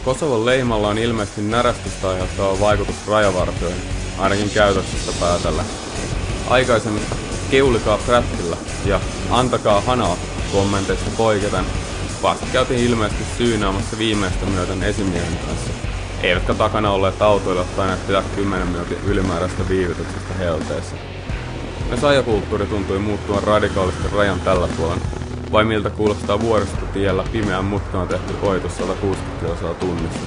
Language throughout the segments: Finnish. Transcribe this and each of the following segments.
Kosovon leimalla on ilmeisesti närästystä aiheuttava vaikutus rajavartioihin, ainakin käytöksestä päätellä. Aikaisemmin keulikaa prätkillä ja antakaa hanaa kommenteista poiketen vasta käytiin ilmeisesti syynäämässä viimeistä myöten esimiehen kanssa. Eivätkä takana olleet autoilijat tainneet pitää 10 minuutin ylimääräistä viivytyksestä helteessä. Myös ajokulttuuri tuntui muuttuvan radikaalisti rajan tällä puolella. Vai miltä kuulostaa vuoristotiellä pimeän mutkaan tehty ohitus 160 km tunnissa.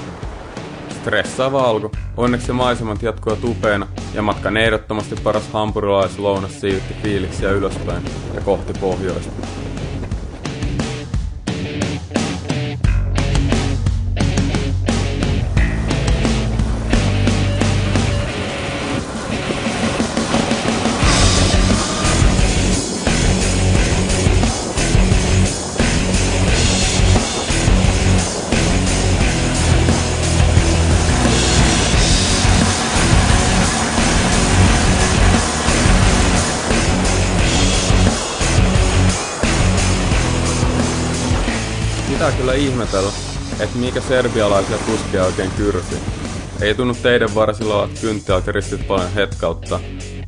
Stressaava alku. Onneksi maisemat jatkuivat upeina ja matkan ehdottomasti paras hampurilaislounas siivitti fiiliksiä ylöspäin ja kohti pohjoista. Pitää kyllä ihmetellä, että mikä serbialaisia kuskia oikein kyrsi. Ei tunnu teidän varsilla olla kynttilät ja ristit paljon hetkautta,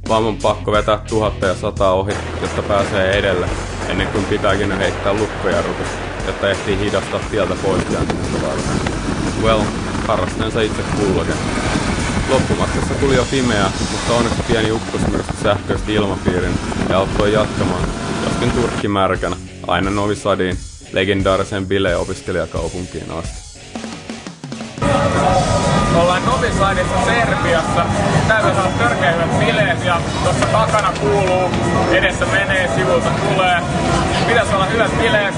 vaan on pakko vetää 1000 ja 100 ohi, jotta pääsee edelle, ennen kuin pitääkin heittää lukkojarrutus, jotta ehtii hidastaa tieltä pois jääntymistä varten. Well, harrasteensa itse kullakin. Loppumatkassa tuli jo pimeää, mutta onneksi pieni ukkosmyrsty sähköisti ilmapiirin ja auttoi jatkamaan, joskin Turkki märkänä, aina Novi Sadiin, legendaariseen bileopiskelijakaupunkiin asti. Ollaan Novi Sadissa Serbiassa. Täällä saa törkeä hyvät bileet ja tuossa takana kuuluu, edessä menee, sivulta tulee. Pitäisi olla hyvät bileet.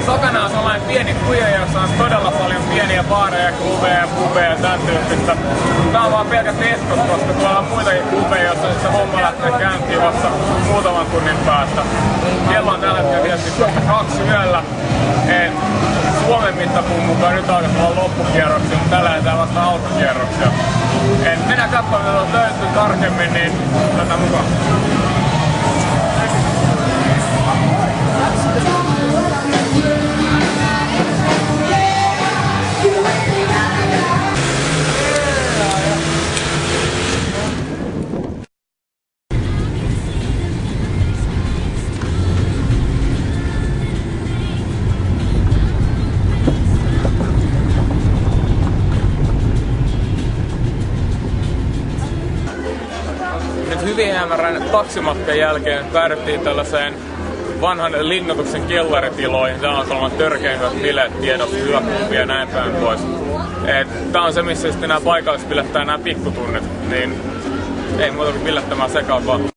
Takana on sellainen pieni kuja, jossa on todella paljon pieniä baareja, klubeja, pubeja ja tämän tyyppistä. Tää on vaan pelkät eskot, koska tuolla on muitakin klubeja, jossa se homma lähtee käyntiin vasta muutaman tunnin päästä. Kello on tällä hetkellä tietysti 2 yöllä. Suomen mittapuun mukaan nyt alkaa olla loppukierroksia, mutta tällä hetkellä vasta alkukierroksia. Mennään katsomaan, mitä on löytyy tarkemmin, niin tätä mukaan. Hyvin hämärän taksimatkan jälkeen päädyttiin tällaiseen vanhan linnoituksen kellaritiloihin. Täällä on kolman törkeän hyvät bileet tiedossa, yöklubi ja näin päin pois. Tää on se, missä sitten nämä paikalliset bilettää nämä pikkutunnit. Niin ei muuta kuin bilettämään sekaan vaan.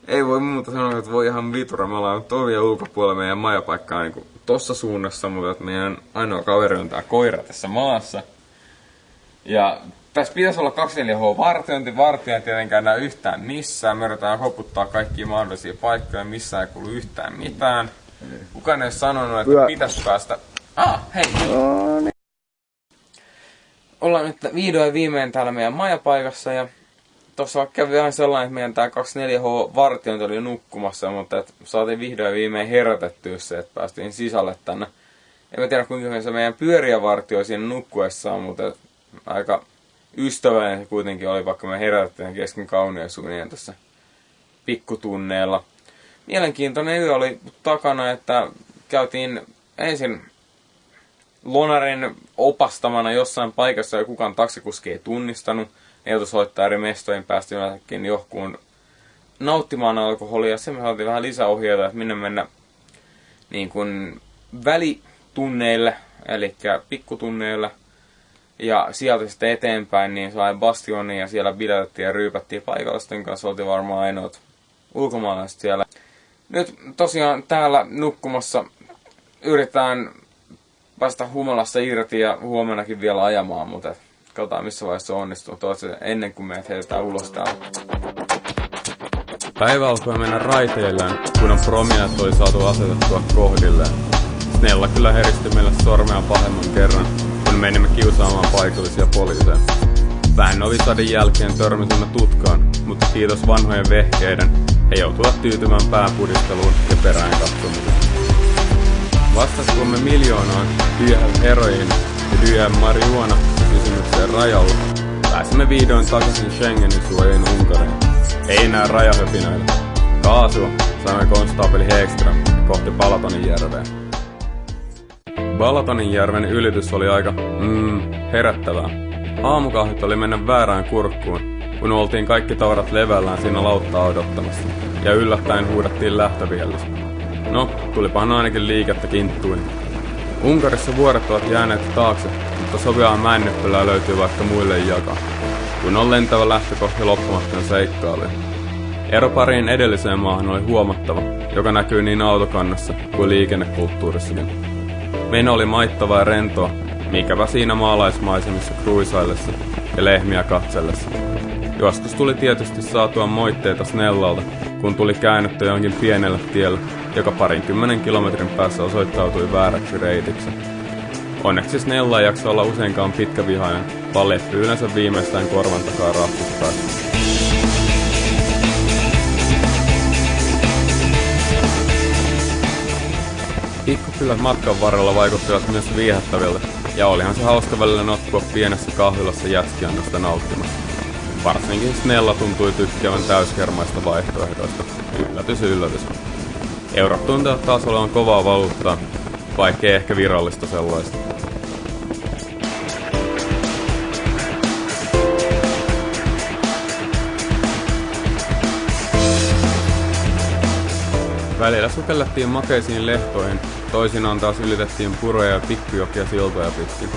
Ei voi muuta sanoa, että voi ihan vitura. Me ollaan ovien ulkopuolella meidän majapaikkaa niin tossa suunnassa, mutta että meidän ainoa kaveri on tää koira tässä maassa. Ja tässä pitäisi olla 24H vartiointi. Vartija ei tietenkään näy yhtään missään. Me yritetään hoputtaa kaikkia mahdollisia paikkoja, missä ei kuulu yhtään mitään. Kukaan ei ole sanonut, että pitäisi päästä... Hei! Ollaan nyt vihdoin viimein täällä meidän majapaikassa ja tossa kävi vähän sellainen, että meidän tää 24H-vartiointi oli nukkumassa, mutta et saatiin vihdoin viimein herätettyä se, että päästiin sisälle tänne. En mä tiedä kuinka se meidän pyöriävartio siinä nukkuessaan, mutta aika ystävällinen se kuitenkin oli, vaikka me herätettiin kesken kauneisuunien tässä pikkutunneilla. Mielenkiintoinen yö oli takana, että käytiin ensin Lonarin opastamana jossain paikassa ja kukaan taksikuski ei tunnistanut. Ne joutui soittaa eri mestoihin, päästiin yleensäkin johkuun nauttimaan alkoholia. Sen me saatiin vähän lisäohjeita, että minne mennä niin kuin välitunneille, eli pikkutunneille. Ja sieltä sitten eteenpäin niin sai Bastioniin ja siellä biletettiin ja ryypättiin paikallisten kanssa. Oltiin varmaan ainoat ulkomaalaiset siellä. Nyt tosiaan täällä nukkumassa yritetään päästä humalassa irti ja huomennakin vielä ajamaan, mutta katsotaan missä vaiheessa se onnistuu. Toivottavasti ennen kuin meidät heitetään ulos täältä. Päivä alkoi mennä raiteilleen, kun prominat oli saatu asetettua kohdilleen. Snella kyllä heristi meille sormea pahemman kerran, kun menimme kiusaamaan paikallisia poliiseja. Vähän novisadin jälkeen törmäsimme tutkaan, mutta kiitos vanhojen vehkeiden, he joutuvat tyytymään pääpudisteluun ja perään katsomiseen. Vastatkuamme miljoonaan dyähän heroin ja dyähän marijuana kysymykseen rajalla, pääsemme vihdoin takaisin Schengenin suojiin Unkariin. Ei enää rajahöpinöillä. Kaasua saimme konstaapeli Hegström kohti Balatoninjärveä. Balatoninjärven ylitys oli aika herättävää. Aamukahvit oli mennä väärään kurkkuun, kun oltiin kaikki tavarat levällään siinä lauttaa odottamassa, ja yllättäen huudattiin lähtöviellys. No, tulipahan ainakin liikettä kinttuin. Unkarissa vuoret ovat jääneet taakse, mutta sopivaa männyppölää löytyy vaikka muille jakaa, kun on lentävä lähtö kohti loppumatkan seikkailuja. Ero pariin edelliseen maahan oli huomattava, joka näkyy niin autokannassa kuin liikennekulttuurissakin. Meno oli maittavaa ja rentoa, mikäpä siinä maalaismaisemissa kruisaillessa ja lehmiä katsellessa. Joskus tuli tietysti saatua moitteita Snellalta, kun tuli käännetty jonkin pienelle tielle, joka 20 kilometrin päässä osoittautui vääräksi reitiksi. Onneksi Snella ei jaksa olla useinkaan pitkävihainen, vaan leppy yleensä viimeistään korvan takaa rahtuttaessa. Pikkukylät matkan varrella vaikuttivat myös viehättäviltä, ja olihan se hauska välillä notkua pienessä kahvilassa jätskiannosta nauttimassa. Varsinkin Snella tuntui tykkäävän täyskermaista vaihtoehdoista. Yllätys, yllätys. Eurot tuntevat taas olevan kovaa valuuttaa, vaikkei ehkä virallista sellaista. Välillä sukellettiin makeisiin lehtoihin, toisinaan taas ylitettiin puroja ja pikkujokia siltoja pitkin.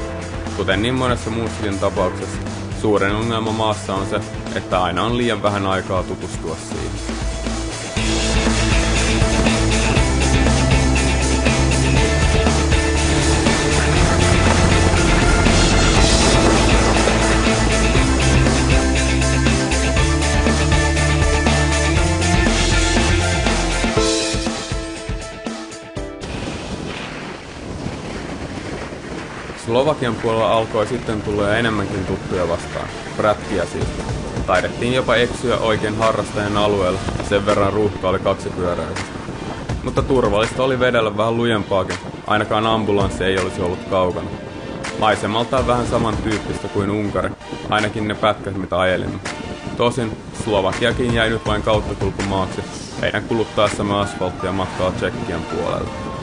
Kuten niin monessa muussakin tapauksessa, suurin ongelma maassa on se, että aina on liian vähän aikaa tutustua siihen. Slovakian puolella alkoi sitten tulla enemmänkin tuttuja vastaan, prätkiä siis. Taidettiin jopa eksyä oikein harrastajan alueella, sen verran ruuhka oli kaksipyöräisesti. Mutta turvallista oli vedellä vähän lujempaakin, ainakaan ambulanssi ei olisi ollut kaukana. Maisemaltaan vähän samantyyppistä kuin Unkari, ainakin ne pätkät mitä ajelimme. Tosin Slovakiakin jäi nyt vain kauttakulkumaaksi, meidän kuluttaessamme asfalttia matkaa Tšekkian puolelle.